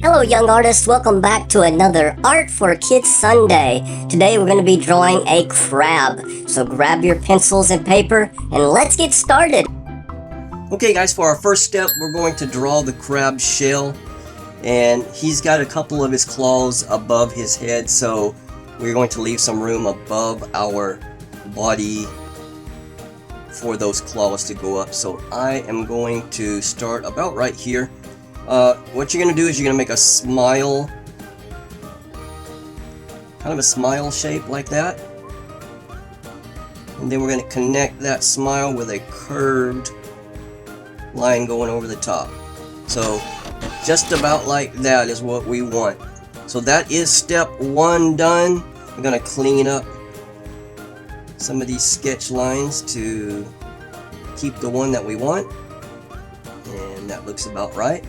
Hello young artists, welcome back to another Art for Kids Sunday. Today we're going to be drawing a crab. So grab your pencils and paper and let's get started. Okay guys, for our first step we're going to draw the crab shell, and he's got a couple of his claws above his head, so we're going to leave some room above our body for those claws to go up. So I am going to start about right here. What you're going to do is you're going to make a smile, kind of a smile shape like that, and then we're going to connect that smile with a curved line going over the top. So just about like that is what we want. So that is step one done. We're going to clean up some of these sketch lines to keep the one that we want, and that looks about right.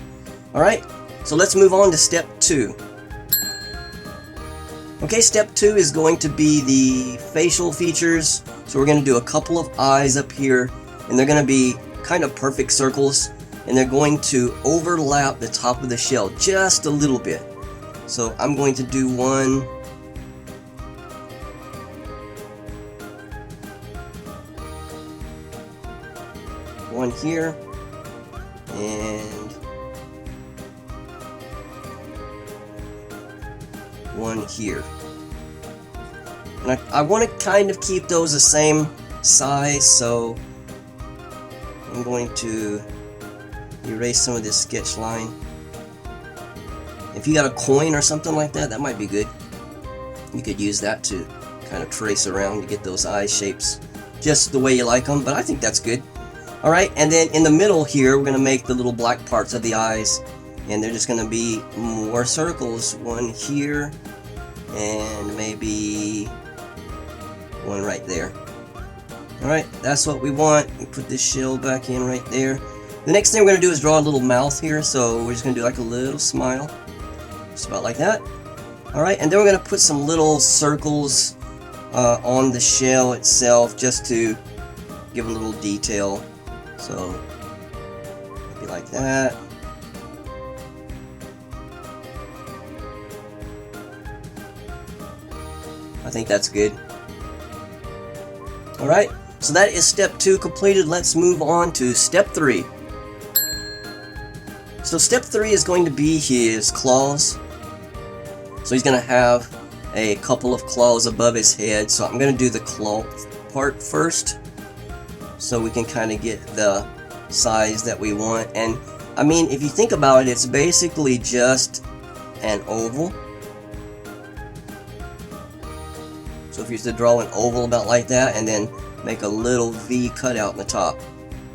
Alright, so let's move on to step 2. Okay, step 2 is going to be the facial features. So we're going to do a couple of eyes up here, and they're going to be kind of perfect circles, and they're going to overlap the top of the shell just a little bit. So I'm going to do one here, and one here. And I want to kind of keep those the same size, so I'm going to erase some of this sketch line. If you got a coin or something like that, that might be good. You could use that to kind of trace around to get those eye shapes just the way you like them, but I think that's good. Alright, and then in the middle here, we're going to make the little black parts of the eyes, and they're just going to be more circles. One here, and maybe one right there. Alright, that's what we want. We put this shell back in right there. The next thing we're going to do is draw a little mouth here, so we're just going to do like a little smile. Just about like that. Alright, and then we're going to put some little circles on the shell itself just to give a little detail. So, maybe like that. I think that's good. Alright, so that is step 2 completed. Let's move on to step 3. So step 3 is going to be his claws. So he's going to have a couple of claws above his head. So I'm going to do the claw part first, so we can kind of get the size that we want. And I mean, if you think about it, it's basically just an oval. So if you used to draw an oval about like that and then make a little V cutout in the top,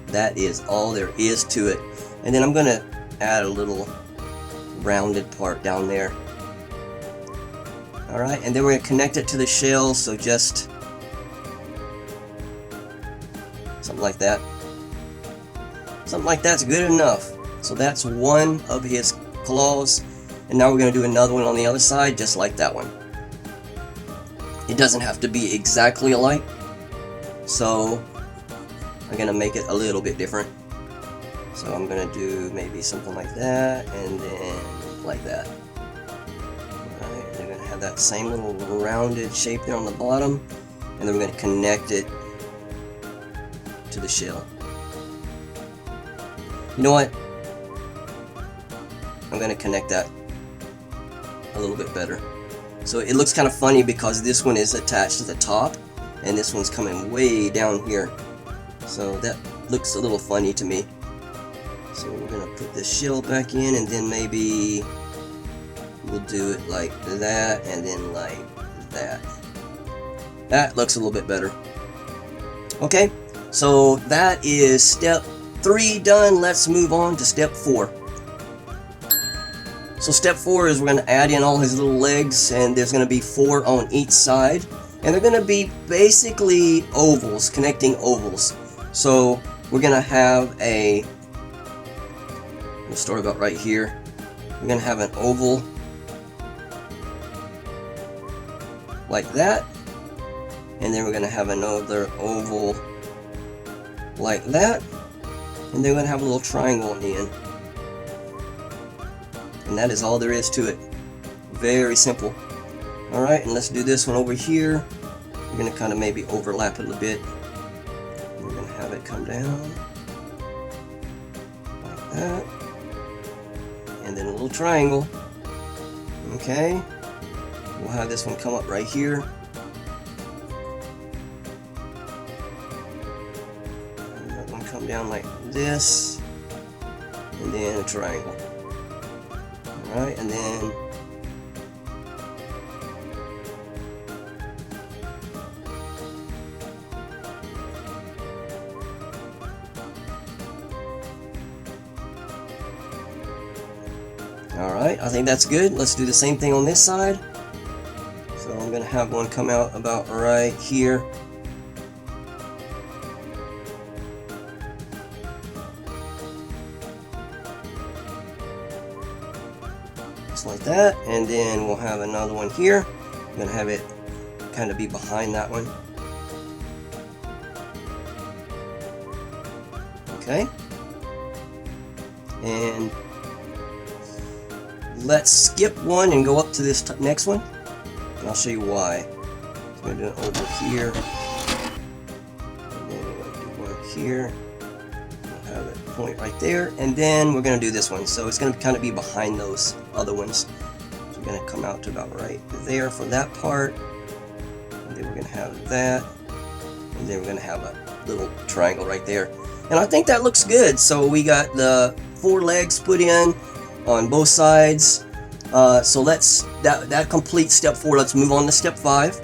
that is all there is to it. And then I'm going to add a little rounded part down there. Alright, and then we're going to connect it to the shell, so just something like that. Something like that's good enough. So that's one of his claws, and now we're going to do another one on the other side just like that one. It doesn't have to be exactly alike, so I'm going to make it a little bit different. So I'm going to do maybe something like that, and then like that. Alright, they're going to have that same little rounded shape there on the bottom, and then we're going to connect it to the shell. You know what? I'm going to connect that a little bit better. So it looks kind of funny because this one is attached to the top and this one's coming way down here. So that looks a little funny to me. So we're going to put the shell back in, and then maybe we'll do it like that and then like that. That looks a little bit better. Okay, so that is step 3 done. Let's move on to step 4. So step 4 is we're going to add in all his little legs, and there's going to be 4 on each side, and they're going to be basically ovals, connecting ovals. So we're going to have a, we'll start about right here. We're going to have an oval like that, and then we're going to have another oval like that, and then we're going to have a little triangle on the end. And that is all there is to it. Very simple. Alright, and let's do this one over here. We're going to kind of maybe overlap it a bit. We're going to have it come down like that. And then a little triangle. Okay. We'll have this one come up right here. Another one come down like this. And then a triangle. Alright, and then alright, I think that's good. Let's do the same thing on this side. So I'm going to have one come out about right here. Just like that. And then we'll have another one here. I'm going to have it kind of be behind that one. Okay. And let's skip one and go up to this next one. And I'll show you why. So I'm going to do it over here. And then we're going to do one here. We'll have it point right there. And then we're going to do this one. So it's going to kind of be behind those other ones. So we're going to come out to about right there for that part. And then we're going to have that. And then we're going to have a little triangle right there. And I think that looks good. So we got the 4 legs put in on both sides. So that completes step 4. Let's move on to step 5.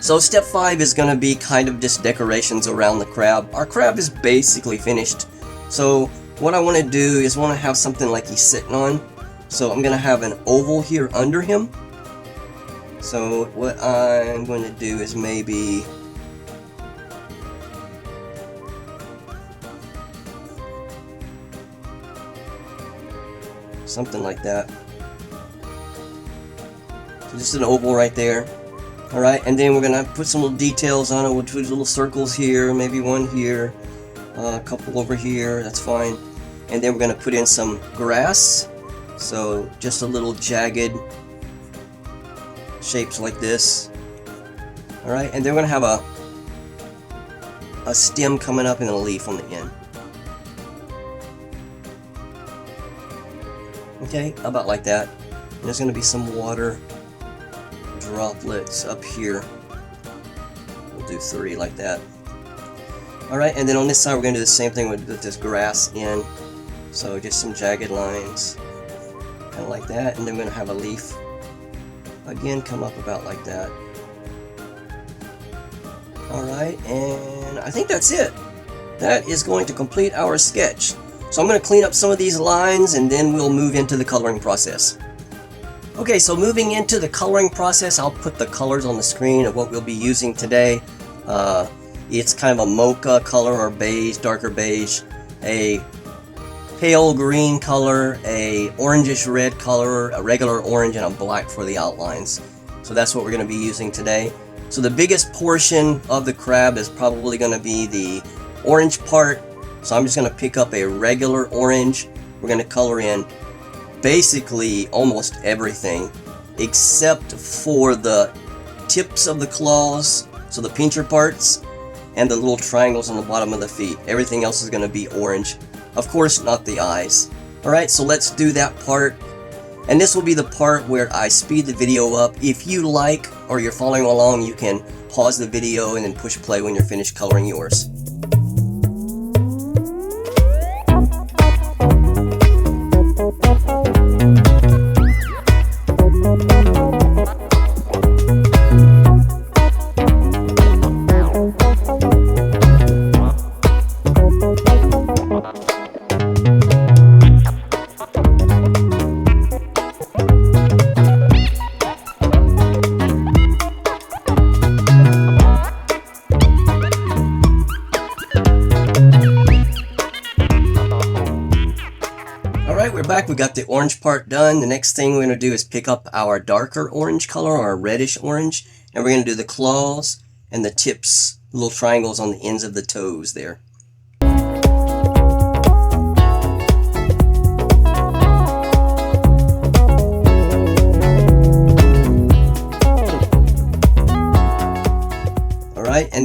So step 5 is going to be kind of just decorations around the crab. Our crab is basically finished. So what I want to do is want to have something like he's sitting on. So I'm going to have an oval here under him. So what I'm going to do is maybe something like that. So just an oval right there. Alright, and then we're going to put some little details on it. We'll do little circles here, maybe one here, a couple over here, that's fine. And then we're going to put in some grass. So just a little jagged shapes like this. Alright, and then we're going to have a stem coming up and a leaf on the end. Okay, about like that. And there's going to be some water droplets up here. We'll do 3 like that. Alright, and then on this side we're going to do the same thing with this grass in. So just some jagged lines. Kind of like that. And then we're going to have a leaf. Again, come up about like that. Alright, and I think that's it. That is going to complete our sketch. So I'm going to clean up some of these lines and then we'll move into the coloring process. Okay, so moving into the coloring process, I'll put the colors on the screen of what we'll be using today. It's kind of a mocha color or beige, darker beige, a pale green color, a orangish red color, a regular orange, and a black for the outlines. So that's what we're going to be using today. So the biggest portion of the crab is probably going to be the orange part. So I'm just going to pick up a regular orange. We're going to color in basically almost everything except for the tips of the claws, so the pincher parts, and the little triangles on the bottom of the feet. Everything else is going to be orange. Of course, not the eyes. Alright, so let's do that part. And this will be the part where I speed the video up. If you like or you're following along, you can pause the video and then push play when you're finished coloring yours. We're back. We got the orange part done. The next thing we're going to do is pick up our darker orange color, or our reddish orange, and we're going to do the claws and the tips, little triangles on the ends of the toes there.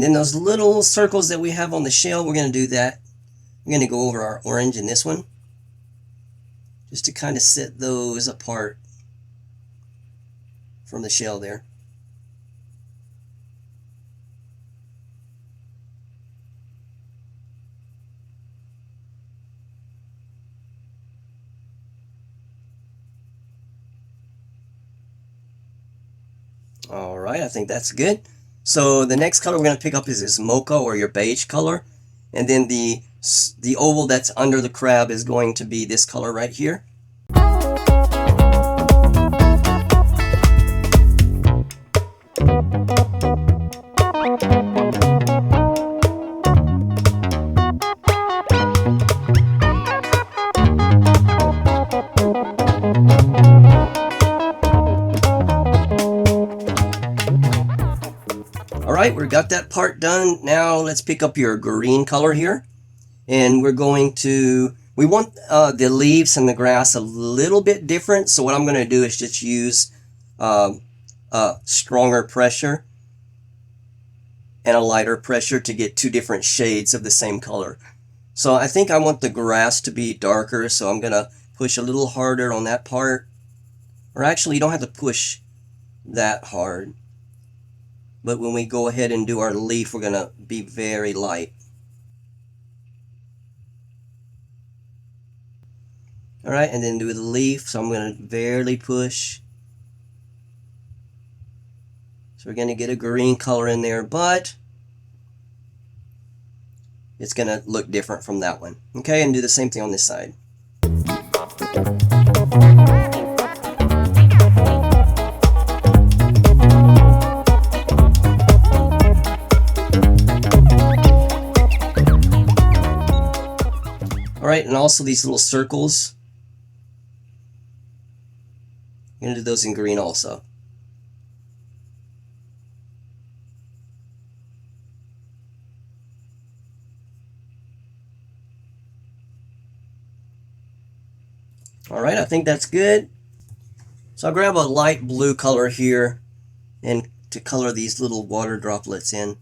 And then those little circles that we have on the shell, we're going to do that. We're going to go over our orange in this one, just to kind of set those apart from the shell there. Alright, I think that's good. So the next color we're going to pick up is this mocha, or your beige color. And then the oval that's under the crab is going to be this color right here. Alright, we got that part done. Now let's pick up your green color here. And we're going to, we want the leaves and the grass a little bit different. So what I'm going to do is just use stronger pressure and a lighter pressure to get two different shades of the same color. So I think I want the grass to be darker, so I'm going to push a little harder on that part. Or actually, you don't have to push that hard. But when we go ahead and do our leaf, we're going to be very light. Alright, and then do the leaf, so I'm going to barely push. So we're going to get a green color in there, but it's going to look different from that one. Okay, and do the same thing on this side. Alright, and also these little circles. I'm going to do those in green also. Alright, I think that's good. So I'll grab a light blue color here and to color these little water droplets in.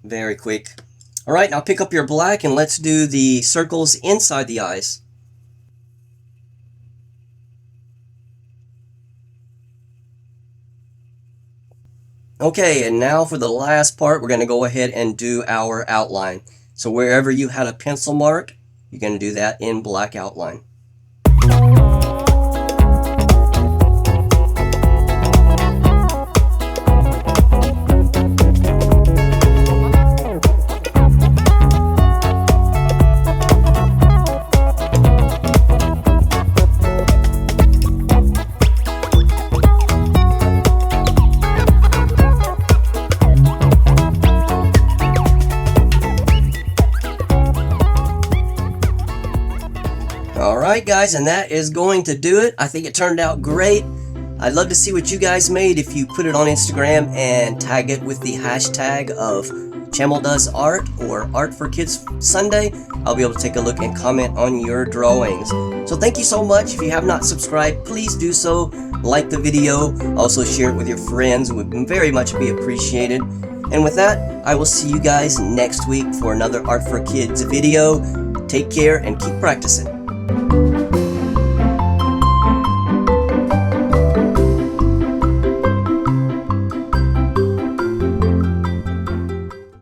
Very quick. Alright, now pick up your black and let's do the circles inside the eyes. Okay, and now for the last part, we're going to go ahead and do our outline. So wherever you had a pencil mark, you're going to do that in black outline. Alright guys, and that is going to do it. I think it turned out great. I'd love to see what you guys made if you put it on Instagram and tag it with the hashtag of ChamelDoesArt or Art for Kids Sunday. I'll be able to take a look and comment on your drawings. So thank you so much. If you have not subscribed, please do so. Like the video. Also share it with your friends. It would very much be appreciated. And with that, I will see you guys next week for another Art for Kids video. Take care and keep practicing.